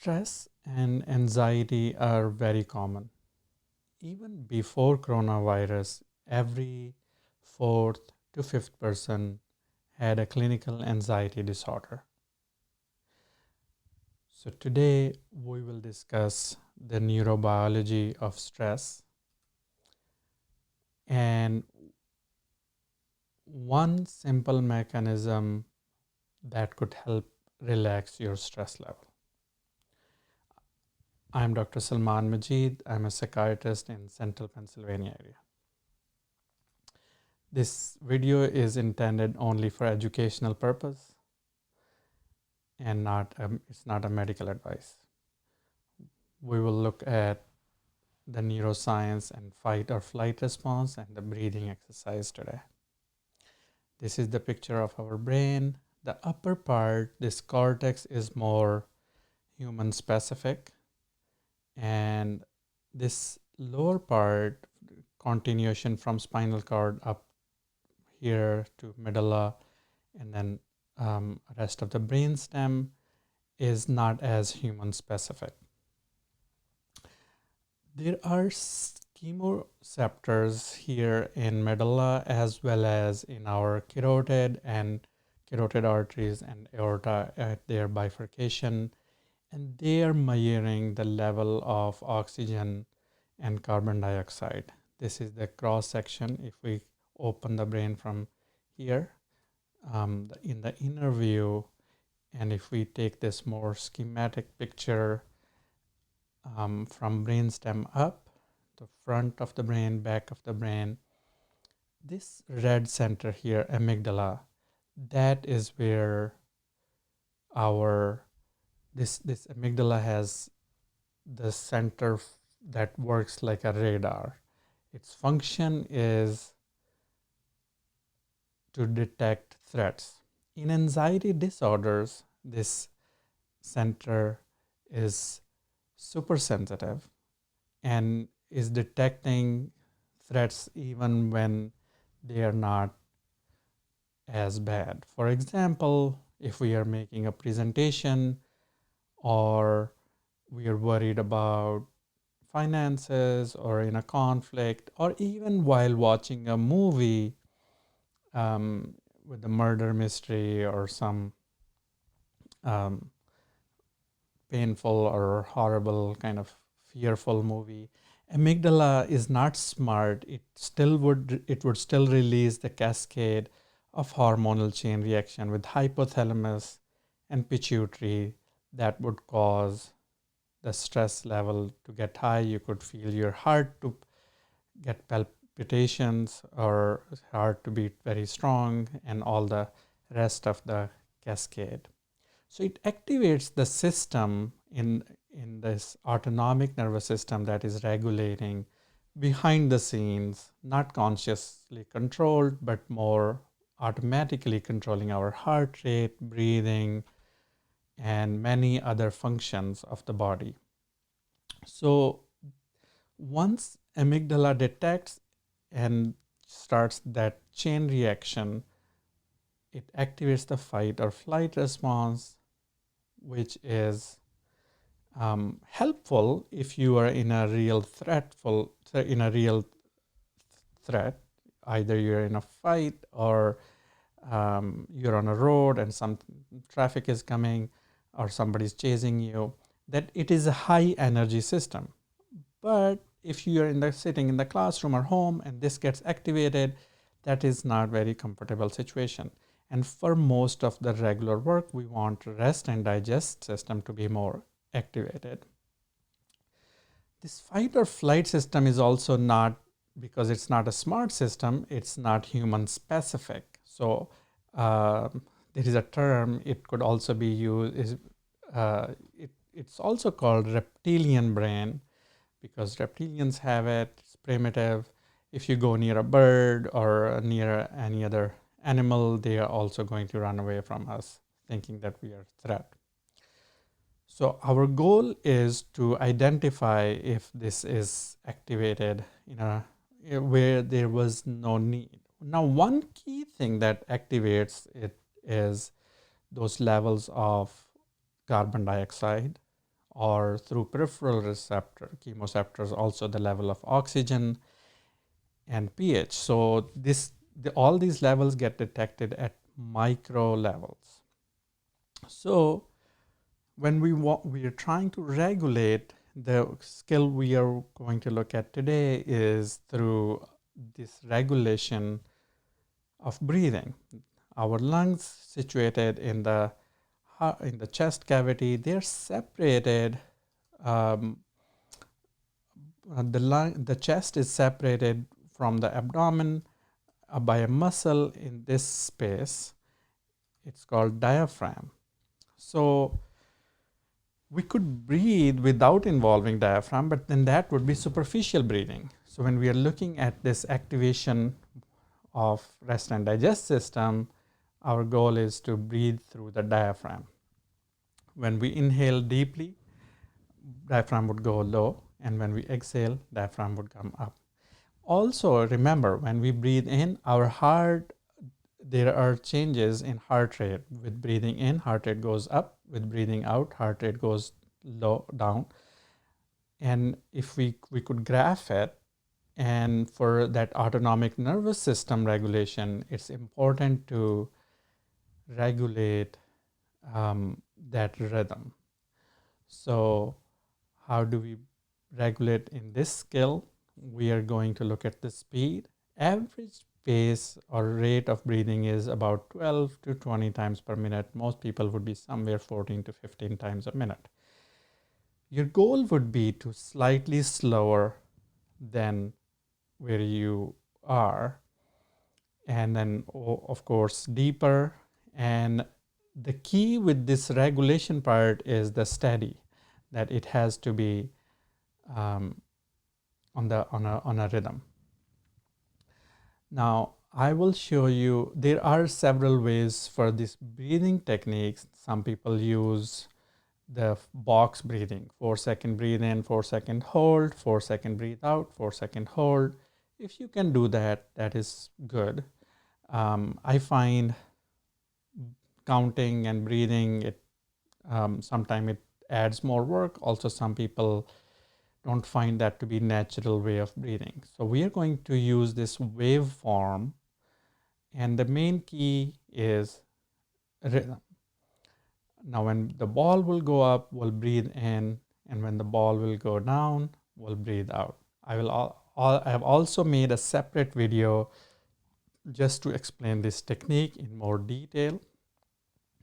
Stress and anxiety are very common. Even before coronavirus, every fourth to fifth person had a clinical anxiety disorder. So, today we will discuss the neurobiology of stress and one simple mechanism that could help relax your stress level. I'm Dr. Salman Majeed. I'm a psychiatrist in Central Pennsylvania area. This video is intended only for educational purpose and it's not a medical advice. We will look at the neuroscience and fight or flight response and the breathing exercise today. This is the picture of our brain. The upper part, this cortex, is more human specific, and this lower part, continuation from spinal cord up here to medulla, and then rest of the brain stem is not as human specific. There are chemoreceptors here in medulla as well as in our carotid arteries and aorta at their bifurcation, and they are measuring the level of oxygen and carbon dioxide. This is the cross section. If we open the brain from here in the inner view, and if we take this more schematic picture from brainstem up, the front of the brain, back of the brain, this red center here, amygdala, that is where this amygdala has the center that works like a radar. Its function is to detect threats. In anxiety disorders, this center is super sensitive and is detecting threats even when they are not as bad. For example, if we are making a presentation or we are worried about finances or in a conflict, or even while watching a movie with a murder mystery or some painful or horrible kind of fearful movie, amygdala is not smart. It would still release the cascade of hormonal chain reaction with hypothalamus and pituitary that would cause the stress level to get high. You could feel your heart to get palpitations or heart to beat very strong and all the rest of the cascade. So it activates the system in this autonomic nervous system that is regulating behind the scenes, not consciously controlled, but more automatically controlling our heart rate, breathing, and many other functions of the body. So once amygdala detects and starts that chain reaction, it activates the fight or flight response, which is helpful if you are in a real threat. Either you're in a fight or you're on a road and some traffic is coming or somebody's chasing you, that it is a high energy system. But if you are sitting in the classroom or home and this gets activated, that is not very comfortable situation. And for most of the regular work, we want rest and digest system to be more activated. This fight or flight system is also not, because it's not a smart system, it's not human specific. So there is a term, it could also be used, it's also called reptilian brain, because reptilians have it, it's primitive. If you go near a bird or near any other animal, they are also going to run away from us, thinking that we are a threat. So our goal is to identify if this is activated where there was no need. Now, one key thing that activates it is those levels of carbon dioxide, or through peripheral receptor chemoreceptors, also the level of oxygen and pH. So all these levels get detected at micro levels. So when we are trying to regulate, the skill we are going to look at today is through this regulation of breathing. Our lungs situated in the chest cavity, they're separated. Um, the chest is separated from the abdomen by a muscle in this space. It's called diaphragm. So we could breathe without involving diaphragm, but then that would be superficial breathing. So when we are looking at this activation of rest and digest system, our goal is to breathe through the diaphragm. When we inhale deeply, diaphragm would go low, and when we exhale, diaphragm would come up. Also, remember, when we breathe in, our heart, there are changes in heart rate. With breathing in, heart rate goes up. With breathing out, heart rate goes low down. And if we could graph it, and for that autonomic nervous system regulation, it's important to regulate that rhythm. So how do we regulate in this skill? We are going to look at the speed. Average pace or rate of breathing is about 12 to 20 times per minute. Most people would be somewhere 14 to 15 times a minute. Your goal would be to slightly slower than where you are, and then of course deeper. And the key with this regulation part is the steady, that it has to be on a rhythm. Now I will show you, there are several ways for this breathing techniques. Some people use the box breathing, 4-second breathe in, 4-second hold, 4-second breathe out, 4-second hold. If you can do that, that is good. I find counting and breathing, it sometimes it adds more work. Also, some people don't find that to be natural way of breathing. So we are going to use this waveform, and the main key is rhythm. Now, when the ball will go up, we'll breathe in, and when the ball will go down, we'll breathe out. I have also made a separate video just to explain this technique in more detail.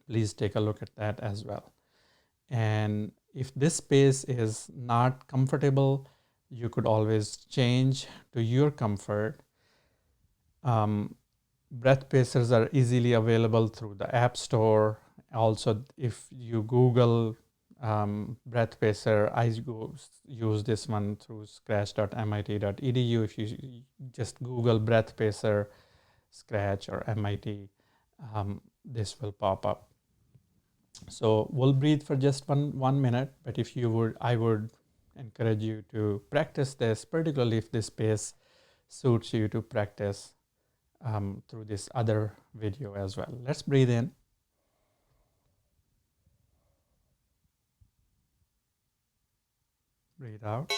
Please take a look at that as well. And if this space is not comfortable, you could always change to your comfort. Breath pacers are easily available through the App Store. Also, if you Google breath pacer, I use this one through scratch.mit.edu. If you just Google breath pacer, Scratch or MIT, this will pop up. So we'll breathe for just one minute, but if you would, I would encourage you to practice this, particularly if this space suits you to practice through this other video as well. Let's breathe in. Breathe out.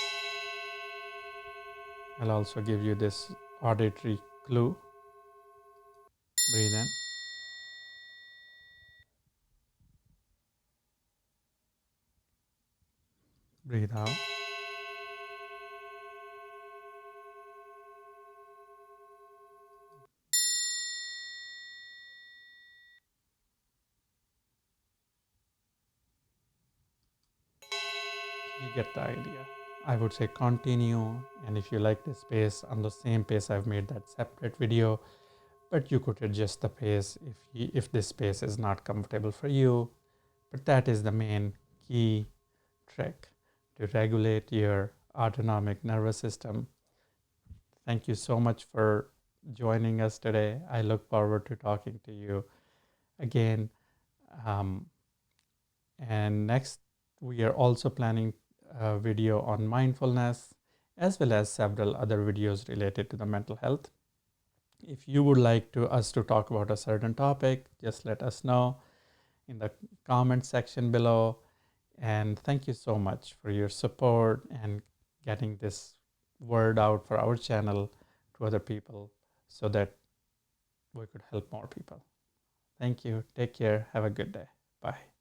I'll also give you this auditory clue. Breathe in. Breathe out. You get the idea. I would say continue, and if you like this pace, on the same pace I've made that separate video, but you could adjust the pace if this pace is not comfortable for you. But that is the main key trick to regulate your autonomic nervous system. Thank you so much for joining us today. I look forward to talking to you again. And next, we are also planning a video on mindfulness, as well as several other videos related to the mental health. If you would like us to talk about a certain topic, just let us know in the comment section below. And thank you so much for your support and getting this word out for our channel to other people so that we could help more people. Thank you. Take care. Have a good day. Bye.